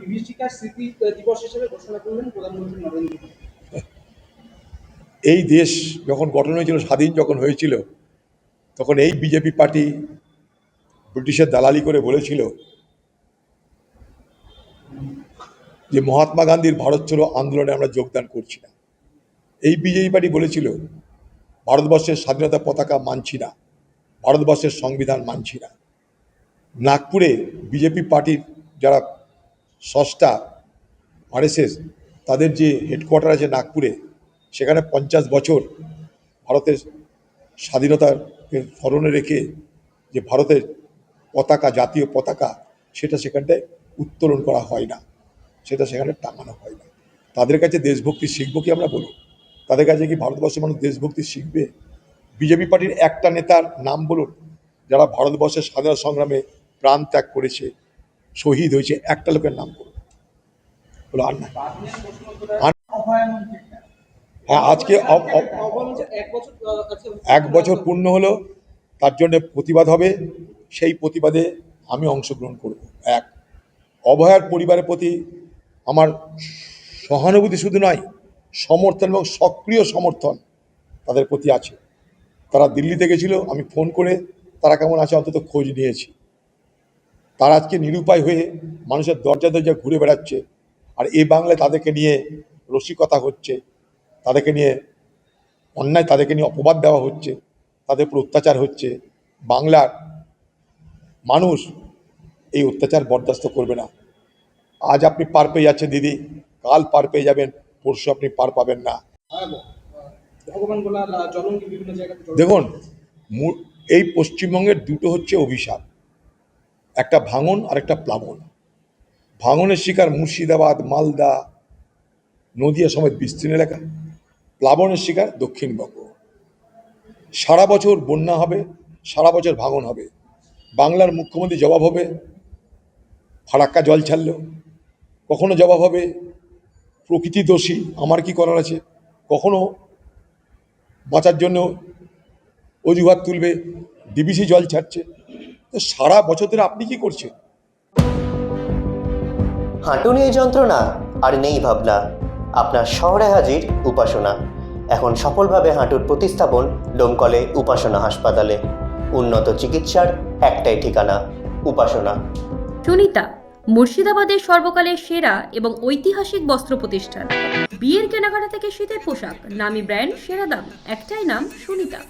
বিভীষিকার স্মৃতি দিবস হিসেবে ঘোষণা করলেন প্রধানমন্ত্রী নরেন্দ্র মোদী। এই দেশ যখন গঠন হয়েছিল, স্বাধীন যখন হয়েছিল, তখন এই বিজেপি পার্টি ব্রিটিশের দালালি করে বলেছিল যে মহাত্মা গান্ধীর ভারত ছাড়ো আন্দোলনে আমরা যোগদান করছি না। এই বিজেপি পার্টি বলেছিল ভারতবর্ষের স্বাধীনতা পতাকা মানছি না, ভারতবর্ষের সংবিধান মানছি না। নাগপুরে বিজেপি পার্টির যারা স্রষ্টা আরএসএস, তাদের যে হেডকোয়ার্টার আছে নাগপুরে, সেখানে 50 বছর ভারতের স্বাধীনতাকে স্মরণে রেখে যে ভারতের পতাকা, জাতীয় পতাকা, সেটা সেখানটায় উত্তোলন করা হয় না, সেটা সেখানে টাঙানো হয় না। তাদের কাছে দেশভক্তি শিখবো কি আমরা বলুন? তাদের কাছে কি ভারতবর্ষের মানুষ দেশভক্তি শিখবে? বিজেপি পার্টির একটা নেতার নাম বলুন যারা ভারতবর্ষের স্বাধীনতা সংগ্রামে প্রাণ ত্যাগ করেছে, শহীদ হয়েছে, একটা লোকের নাম বলুন। বলো আর না। হ্যাঁ, আজকে এক বছর পূর্ণ হলো, তার জন্য প্রতিবাদ হবে। সেই প্রতিবাদে আমি অংশগ্রহণ করব। এক, অভয়ার পরিবারের প্রতি আমার সহানুভূতি শুধু নয়, সমর্থন এবং সক্রিয় সমর্থন তাদের প্রতি আছে। তারা দিল্লিতে গেছিল, আমি ফোন করে তারা কেমন আছে অন্তত খোঁজ নিয়েছি। তারা আজকে নিরুপায় হয়ে মানুষের দরজা দরজা ঘুরে বেড়াচ্ছে, আর এই বাংলায় তাদেরকে নিয়ে রসিকতা হচ্ছে, তাদেরকে নিয়ে অন্যায়, তাদেরকে নিয়ে অপবাদ দেওয়া হচ্ছে, তাদের উপর অত্যাচার হচ্ছে। বাংলার মানুষ এই অত্যাচার বরদাস্ত করবে না। আজ আপনি পার পেয়ে যাচ্ছেন দিদি, কাল পার পেয়ে যাবেন, পরশু আপনি পার পাবেন না। দেখুন, এই পশ্চিমবঙ্গের দুটো হচ্ছে অভিশাপ, একটা ভাঙন আর একটা প্লাবন। ভাঙনের শিকার মুর্শিদাবাদ, মালদা, নদিয়া সমেত বিস্তীর্ণ এলাকা। প্লাবনের শিকার দক্ষিণবঙ্গ। সারা বছর বন্যা হবে, সারা বছর ভাঙন হবে। বাংলার মুখ্যমন্ত্রী জবাব হবে ফারাক্কা জল ছাড়লো, কখনো জবাব হবে প্রকৃতি দোষী, আমার কি করার আছে, কখনো বাঁচার জন্য অজুহাত তুলবে ডিবিসি জল ছাড়ছে। তো সারা বছর ধরে আপনি কি করছেন? হাঁটু নিয়ে যন্ত্রণা আর নেই ভাবনা, আপনার শহরে হাজির উপাসনা। এখন সফলভাবে হাঁটুর প্রতিস্থাপন ডোমকলে উপাসনা হাসপাতালে। উন্নত চিকিৎসার একটাই ঠিকানা, উপাসনা। সুনিতা, মুর্শিদাবাদের সর্বকালের সেরা এবং ঐতিহাসিক বস্ত্র প্রতিষ্ঠান। বিয়ের কেনাকাটা থেকে শীতের পোশাক, নামি ব্র্যান্ড, সেরা দাম, একটাই নাম সুনিতা।